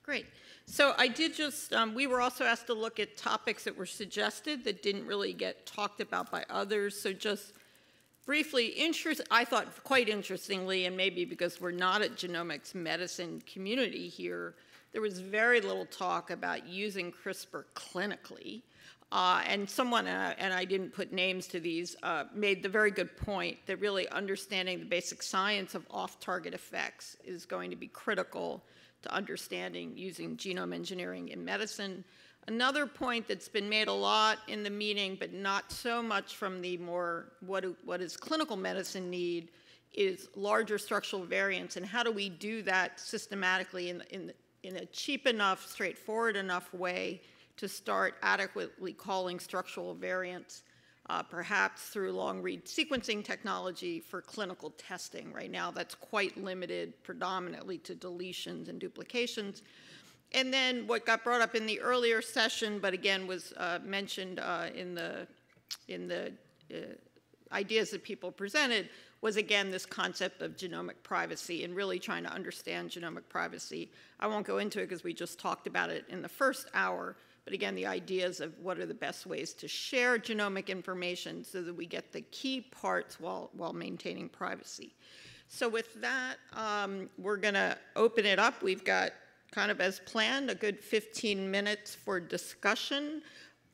Great. So I did just, we were also asked to look at topics that were suggested that didn't really get talked about by others. So just briefly, I thought quite interestingly, and maybe because we're not a genomics medicine community here, there was very little talk about using CRISPR clinically. And someone, and I didn't put names to these, made the very good point that really understanding the basic science of off-target effects is going to be critical to understanding using genome engineering in medicine. Another point that's been made a lot in the meeting, but not so much from the more what does clinical medicine need, is larger structural variants, and how do we do that systematically in a cheap enough, straightforward enough way to start adequately calling structural variants, perhaps through long-read sequencing technology for clinical testing. Right now, that's quite limited predominantly to deletions and duplications. And then what got brought up in the earlier session, but again was mentioned in the ideas that people presented, was again this concept of genomic privacy and really trying to understand genomic privacy. I won't go into it because we just talked about it in the first hour, but again, the ideas of what are the best ways to share genomic information so that we get the key parts while maintaining privacy. So with that, we're going to open it up. We've got, kind of as planned, a good 15 minutes for discussion.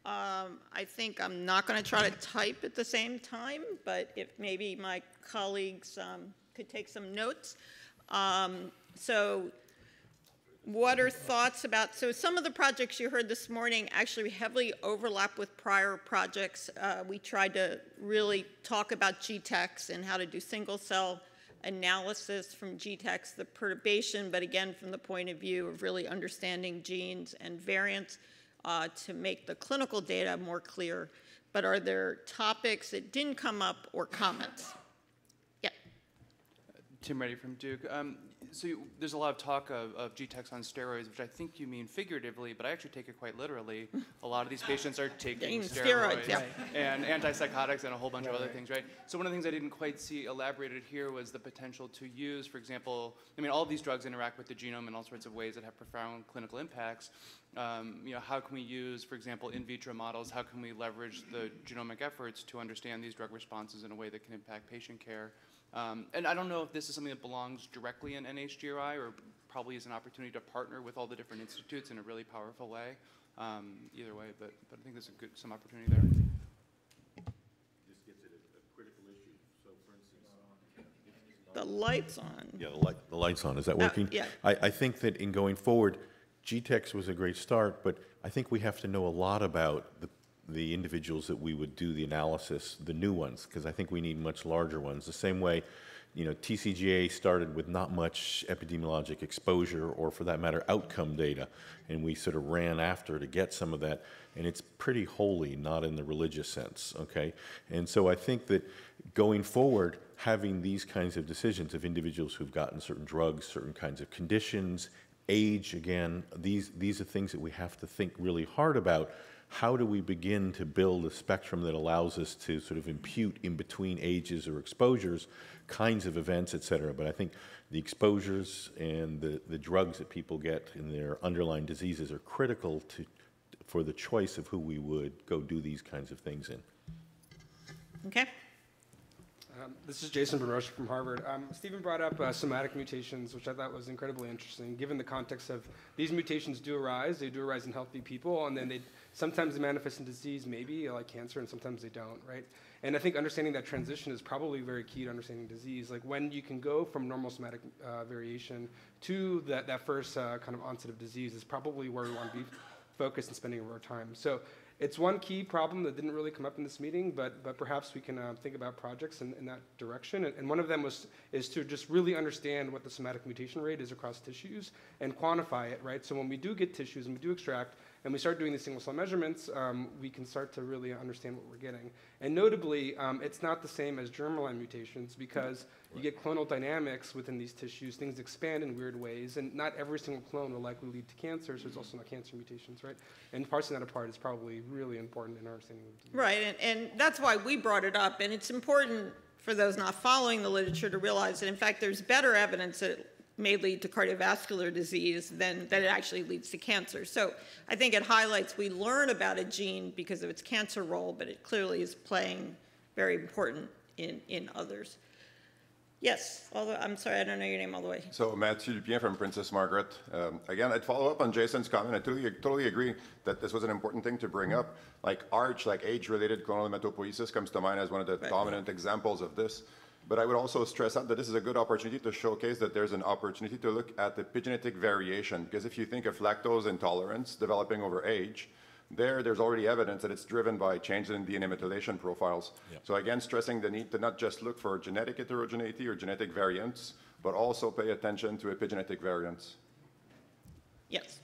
I think I'm not going to try to type at the same time, but if maybe my colleagues could take some notes. So what are thoughts about, so some of the projects you heard this morning actually heavily overlap with prior projects. We tried to really talk about GTEx and how to do single cell analysis from GTEx, the perturbation, but again, from the point of view of really understanding genes and variants to make the clinical data more clear. But are there topics that didn't come up or comments? Yeah. Tim Reddy from Duke. So there's a lot of talk of GTEx on steroids, which I think you mean figuratively, but I actually take it quite literally. A lot of these patients are taking steroids yeah. and antipsychotics and a whole bunch of other things, right? So one of the things I didn't quite see elaborated here was the potential to use, for example, I mean, all of these drugs interact with the genome in all sorts of ways that have profound clinical impacts. You know, how can we use, for example, in vitro models? How can we leverage the genomic efforts to understand these drug responses in a way that can impact patient care? And I don't know if this is something that belongs directly in NHGRI or probably is an opportunity to partner with all the different institutes in a really powerful way. Either way, but I think there's some opportunity there. This gets at a critical issue. So, for instance, The light's on. yeah, the light's on. Is that working? Yeah. I think that in going forward, GTEx was a great start, but I think we have to know a lot about the individuals that we would do the analysis, the new ones, because I think we need much larger ones. The same way, you know, TCGA started with not much epidemiologic exposure or, for that matter, outcome data, and we sort of ran after to get some of that, and it's pretty holy, not in the religious sense, okay? And so I think that going forward, having these kinds of decisions of individuals who've gotten certain drugs, certain kinds of conditions, age, again, these are things that we have to think really hard about. How do we begin to build a spectrum that allows us to sort of impute in between ages or exposures kinds of events, et cetera? But I think the exposures and the drugs that people get in their underlying diseases are critical for the choice of who we would go do these kinds of things in. Okay. This is Jason Benoit from Harvard. Stephen brought up somatic mutations, which I thought was incredibly interesting, given the context of these mutations do arise. They do arise in healthy people, and then sometimes they manifest in disease, maybe, like cancer, and sometimes they don't, right? And I think understanding that transition is probably very key to understanding disease. Like when you can go from normal somatic variation to that first kind of onset of disease is probably where we want to be focused and spending our time. So it's one key problem that didn't really come up in this meeting, but perhaps we can think about projects in that direction. And one of them is to just really understand what the somatic mutation rate is across tissues and quantify it, right? So when we do get tissues and we do extract, and we start doing these single cell measurements, we can start to really understand what we're getting. And notably, it's not the same as germline mutations because you get clonal dynamics within these tissues. Things expand in weird ways, and not every single clone will likely lead to cancer, so it's also not cancer mutations, right? And parsing that apart is probably really important in our understanding of disease. Right, and that's why we brought it up, and it's important for those not following the literature to realize that, in fact, there's better evidence that may lead to cardiovascular disease, then that it actually leads to cancer. So I think it highlights we learn about a gene because of its cancer role, but it clearly is playing very important in others. Yes, although I'm sorry, I don't know your name all the way. So Mathieu Lupien from Princess Margaret. Again, I'd follow up on Jason's comment. I totally agree that this was an important thing to bring up. Like ARCH, like age-related clonal hematopoiesis comes to mind as one of the dominant examples of this. But I would also stress out that this is a good opportunity to showcase that there's an opportunity to look at the epigenetic variation. Because if you think of lactose intolerance developing over age, there's already evidence that it's driven by changes in DNA methylation profiles. Yep. So again, stressing the need to not just look for genetic heterogeneity or genetic variants, but also pay attention to epigenetic variants. Yes.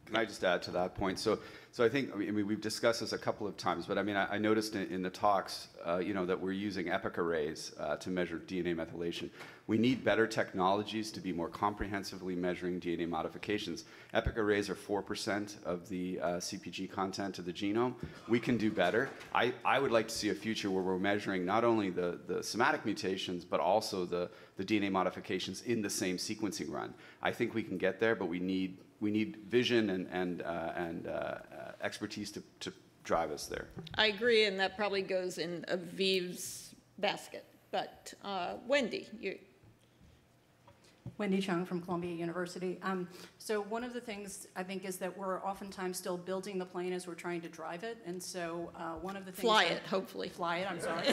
Can I just add to that point? So I think, I mean, we've discussed this a couple of times, but I mean, I noticed in the talks, that we're using epic arrays to measure DNA methylation. We need better technologies to be more comprehensively measuring DNA modifications. Epic arrays are 4% of the CpG content of the genome. We can do better. I would like to see a future where we're measuring not only the somatic mutations, but also the DNA modifications in the same sequencing run. I think we can get there, but we need vision and expertise to drive us there. I agree, and that probably goes in Aviv's basket. But Wendy, you. Wendy Chang from Columbia University. So one of the things I think is that we're oftentimes still building the plane as we're trying to drive it. And so one of the things— Fly it, hopefully. Fly it, I'm sorry.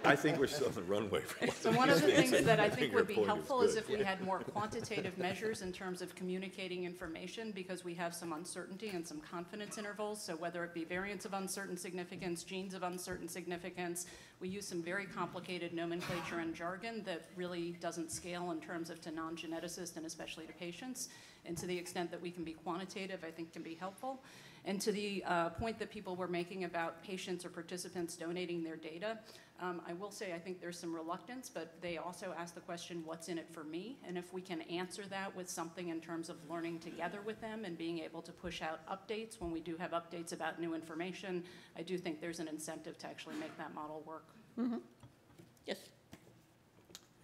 I think we're still on the runway. So one of the things that I think would be helpful is if we had more quantitative measures in terms of communicating information, because we have some uncertainty and some confidence intervals. So whether it be variants of uncertain significance, genes of uncertain significance, we use some very complicated nomenclature and jargon that really doesn't scale in terms of to non-geneticists and especially to patients. And to the extent that we can be quantitative, I think can be helpful. And to the point that people were making about patients or participants donating their data, I will say I think there's some reluctance, but they also ask the question, what's in it for me? And if we can answer that with something in terms of learning together with them and being able to push out updates when we do have updates about new information, I do think there's an incentive to actually make that model work. Mm-hmm. Yes.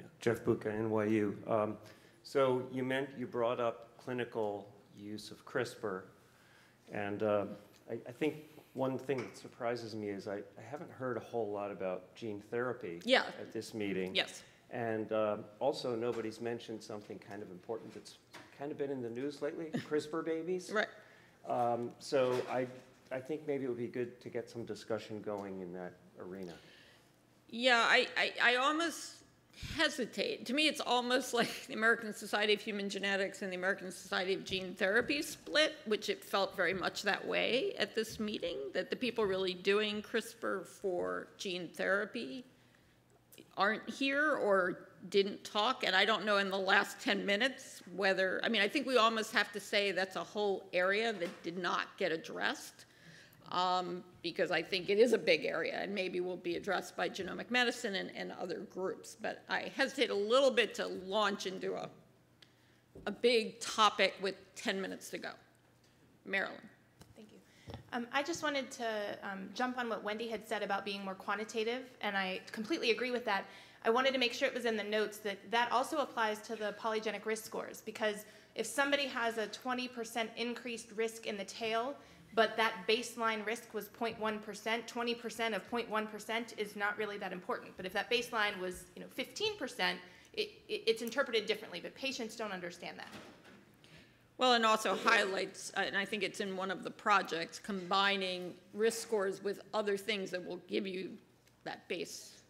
Yeah. Jeff Buca, NYU. So you brought up clinical use of CRISPR. And I think one thing that surprises me is I haven't heard a whole lot about gene therapy at this meeting. Yes. And also nobody's mentioned something kind of important that's kind of been in the news lately, CRISPR babies. Right. So I think maybe it would be good to get some discussion going in that arena. Yeah, I almost hesitate. To me, it's almost like the American Society of Human Genetics and the American Society of Gene Therapy split, which it felt very much that way at this meeting, that the people really doing CRISPR for gene therapy aren't here or didn't talk. And I don't know in the last 10 minutes whether, I mean, I think we almost have to say that's a whole area that did not get addressed. Because I think it is a big area and maybe will be addressed by genomic medicine and other groups. But I hesitate a little bit to launch into a big topic with 10 minutes to go. Marilyn. Thank you. I just wanted to jump on what Wendy had said about being more quantitative, and I completely agree with that. I wanted to make sure it was in the notes that that also applies to the polygenic risk scores, because if somebody has a 20% increased risk in the tail, but that baseline risk was 0.1%, 20% of 0.1% is not really that important. But if that baseline was 15%, it's interpreted differently, but patients don't understand that. Well, and also highlights, and I think it's in one of the projects, combining risk scores with other things that will give you that base.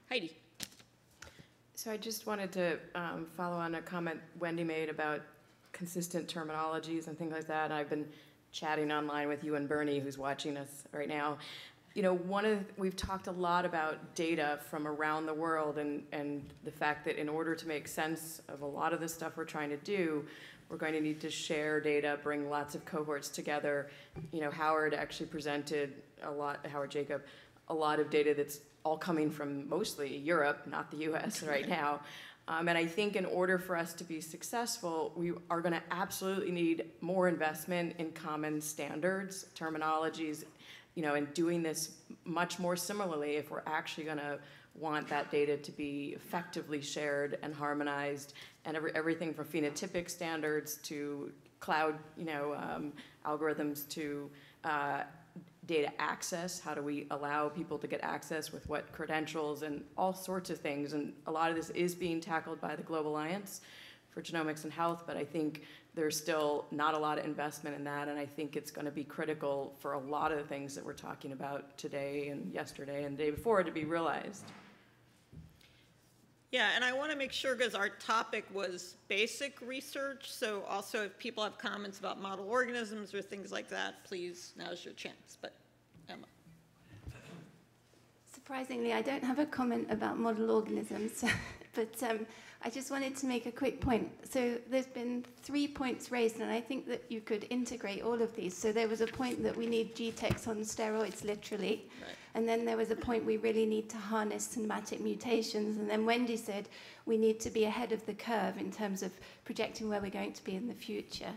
Heidi. So I just wanted to follow on a comment Wendy made about consistent terminologies and things like that. I've been chatting online with you and Bernie, who's watching us right now. We've talked a lot about data from around the world and the fact that in order to make sense of a lot of the stuff we're trying to do, we're going to need to share data, bring lots of cohorts together. Howard actually presented Howard Jacob, a lot of data that's all coming from mostly Europe, not the US right now. And I think in order for us to be successful, we are going to absolutely need more investment in common standards, terminologies, and doing this much more similarly if we're actually going to want that data to be effectively shared and harmonized, and everything from phenotypic standards to cloud, algorithms to data access. How do we allow people to get access with what credentials and all sorts of things? And a lot of this is being tackled by the Global Alliance for Genomics and Health, but I think there's still not a lot of investment in that, and I think it's going to be critical for a lot of the things that we're talking about today and yesterday and the day before to be realized. Yeah, and I want to make sure, because our topic was basic research, so also if people have comments about model organisms or things like that, please, now's your chance. But Emma. Surprisingly, I don't have a comment about model organisms, but I just wanted to make a quick point. So there's been 3 points raised, and I think that you could integrate all of these. So there was a point that we need GTEx on steroids, literally. Right. And then there was a point we really need to harness somatic mutations. And then Wendy said we need to be ahead of the curve in terms of projecting where we're going to be in the future.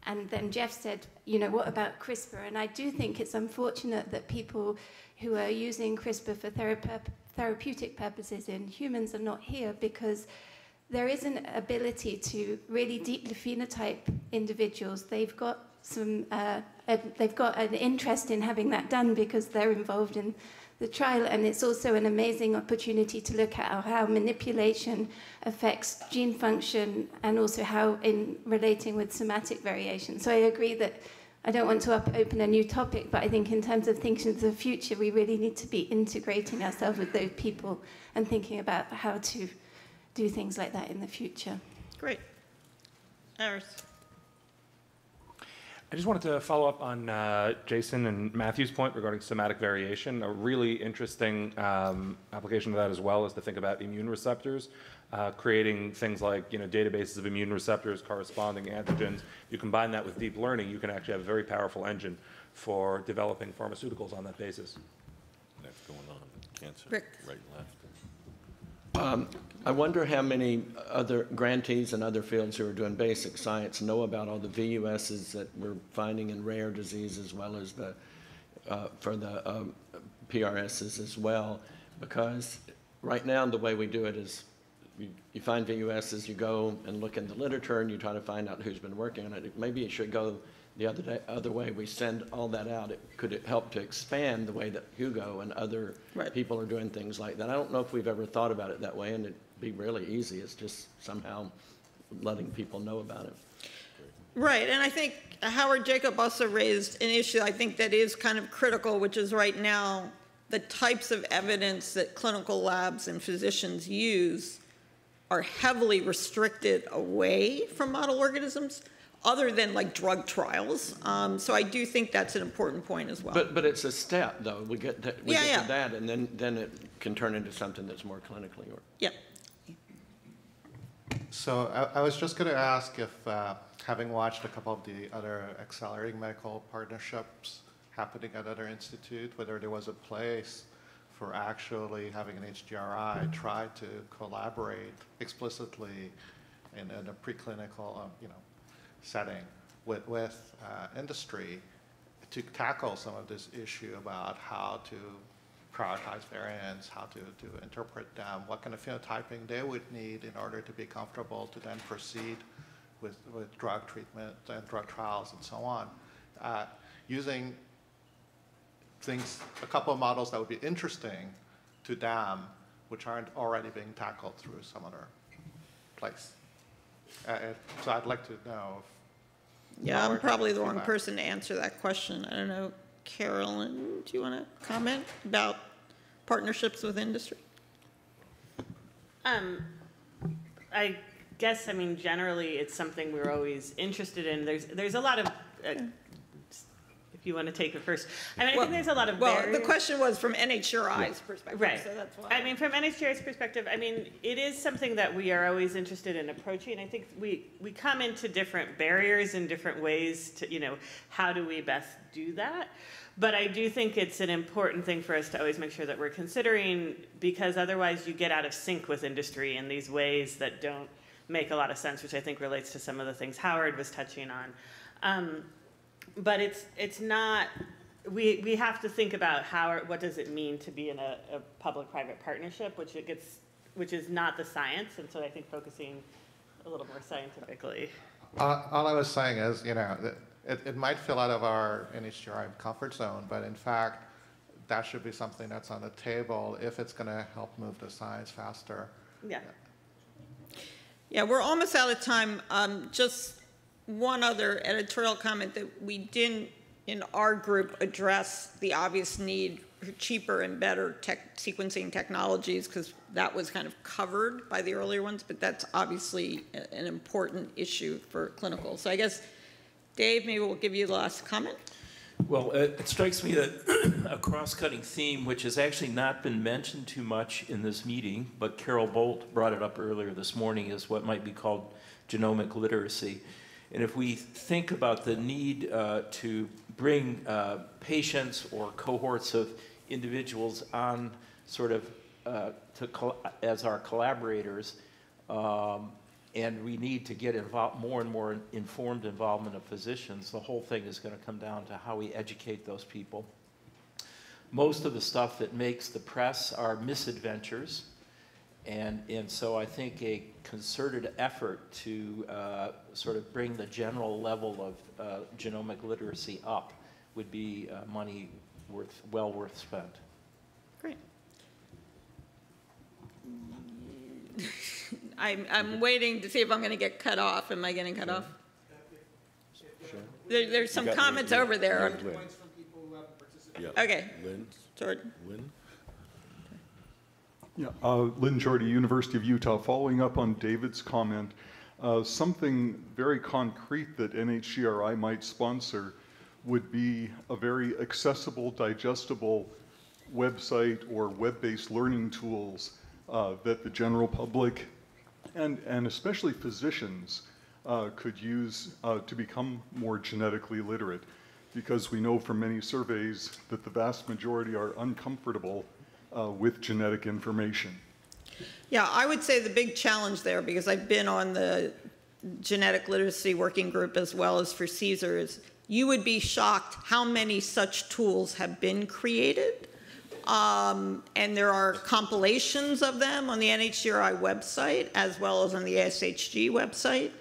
And then Jeff said, what about CRISPR? And I do think it's unfortunate that people who are using CRISPR for therapeutic purposes in humans are not here, because there is an ability to really deeply phenotype individuals. They've got they've got an interest in having that done because they're involved in the trial, and it's also an amazing opportunity to look at how manipulation affects gene function and also how in relating with somatic variation. So I agree that I don't want to open a new topic, but I think in terms of thinking of the future, we really need to be integrating ourselves with those people and thinking about how to do things like that in the future. Great. Iris. I just wanted to follow up on Jason and Matthew's point regarding somatic variation. A really interesting application of that as well is to think about immune receptors, creating things like databases of immune receptors, corresponding antigens. You combine that with deep learning, you can actually have a very powerful engine for developing pharmaceuticals on that basis. That's going on. Cancer. Rick. Right and left. I wonder how many other grantees in other fields who are doing basic science know about all the VUSs that we're finding in rare disease, as well as the for the PRSs as well. Because right now the way we do it is you find VUSs, you go and look in the literature and you try to find out who's been working on it. Maybe it should go the other way. We send all that out. Could it help to expand the way that Hugo and other people are doing things like that? I don't know if we've ever thought about it that way, and it'd be really easy. It's just somehow letting people know about it. Right, and I think Howard Jacob also raised an issue I think that is kind of critical, which is right now the types of evidence that clinical labs and physicians use are heavily restricted away from model organisms, other than like drug trials. So I do think that's an important point as well. But it's a step, though. We get to that, and then it can turn into something that's more clinically. Yeah. So I was just going to ask if, having watched a couple of the other accelerating medical partnerships happening at other institutes, whether there was a place for actually having an HGRI try to collaborate explicitly in a preclinical, setting with industry to tackle some of this issue about how to prioritize variants, how to interpret them, what kind of phenotyping they would need in order to be comfortable to then proceed with drug treatment and drug trials and so on. Using things, a couple of models that would be interesting to them, which aren't already being tackled through some other place. So I'd like to know if yeah, I'm probably the wrong person to answer that question. I don't know. Carolyn, do you want to comment about partnerships with industry? I guess, generally it's something we're always interested in. There's a lot of, if you want to take it first. I think there's a lot of barriers. The question was from NHGRI's perspective. Right. So that's why. From NHGRI's perspective, it is something that we are always interested in approaching. I think we come into different barriers in different ways to, how do we best do that? But I do think it's an important thing for us to always make sure that we're considering, because otherwise you get out of sync with industry in these ways that don't make a lot of sense, which I think relates to some of the things Howard was touching on. But it's not we have to think about what does it mean to be in a public-private partnership, which is not the science, and so I think focusing a little more scientifically. All I was saying is, it might feel out of our NHGRI comfort zone, but in fact, that should be something that's on the table if it's going to help move the science faster. Yeah. Yeah, we're almost out of time. Just one other editorial comment that we didn't, in our group, address the obvious need for cheaper and better sequencing technologies, because that was kind of covered by the earlier ones, but that's obviously an important issue for clinical. So I guess, Dave, maybe we'll give you the last comment. Well, it strikes me that a cross-cutting theme, which has actually not been mentioned too much in this meeting, but Carol Bolt brought it up earlier this morning, is what might be called genomic literacy. And if we think about the need to bring patients or cohorts of individuals on sort of as our collaborators, and we need to get more and more informed involvement of physicians, the whole thing is going to come down to how we educate those people. Most of the stuff that makes the press are misadventures, and so I think a concerted effort to sort of bring the general level of genomic literacy up would be money well worth spent. Great. I'm waiting to see if I'm going to get cut off. Am I getting cut off? Sure. There's some comments over there. Yeah. Okay. Lynn? Jordan. Lynn? Yeah, Lynn Jordy, University of Utah. Following up on David's comment, something very concrete that NHGRI might sponsor would be a very accessible, digestible website or web-based learning tools that the general public and especially physicians could use to become more genetically literate, because we know from many surveys that the vast majority are uncomfortable with genetic information. Yeah, I would say the big challenge there, because I've been on the genetic literacy working group as well as for CSER, is you would be shocked how many such tools have been created. And there are compilations of them on the NHGRI website as well as on the ASHG website.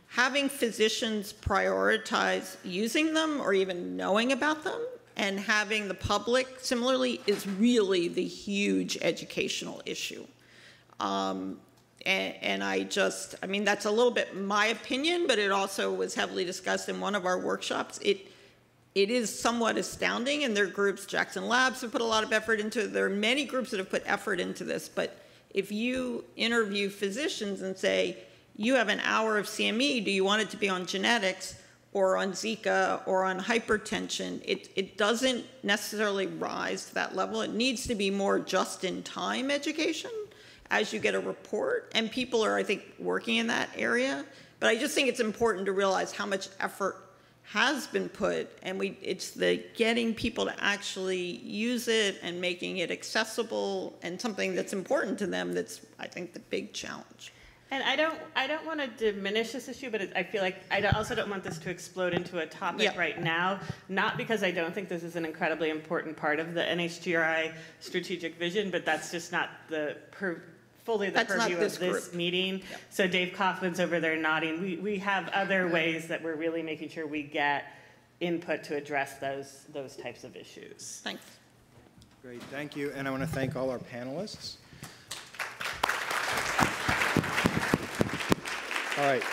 Having physicians prioritize using them or even knowing about them, and having the public similarly, is really the huge educational issue. And I mean, that's a little bit my opinion, but it also was heavily discussed in one of our workshops. It is somewhat astounding, and their groups, Jackson Labs, have put a lot of effort into it. There are many groups that have put effort into this, but if you interview physicians and say, you have an hour of CME, do you want it to be on genetics or on Zika or on hypertension? It doesn't necessarily rise to that level. It needs to be more just-in-time education as you get a report, and people are, I think, working in that area. But I just think it's important to realize how much effort has been put, and it's the getting people to actually use it and making it accessible and something that's important to them that's, I think, the big challenge. And I don't want to diminish this issue, but I feel like I also don't want this to explode into a topic right now, not because I don't think this is an incredibly important part of the NHGRI strategic vision, but that's just not fully the purview of this meeting. Yep. So Dave Kaufman's over there nodding. We have other ways that we're really making sure we get input to address those types of issues. Thanks. Great, thank you. And I want to thank all our panelists. All right,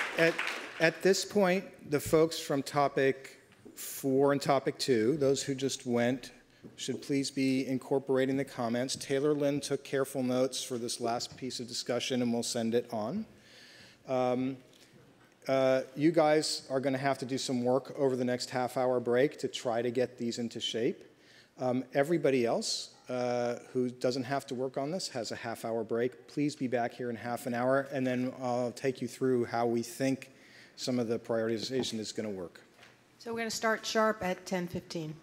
at this point, the folks from topic 4 and topic 2, those who just went, should please be incorporating the comments. Taylor Lynn took careful notes for this last piece of discussion, and we'll send it on. You guys are going to have to do some work over the next half-hour break to try to get these into shape. Everybody else who doesn't have to work on this has a half-hour break. Please be back here in half an hour, and then I'll take you through how we think some of the prioritization is going to work. So we're going to start sharp at 10:15.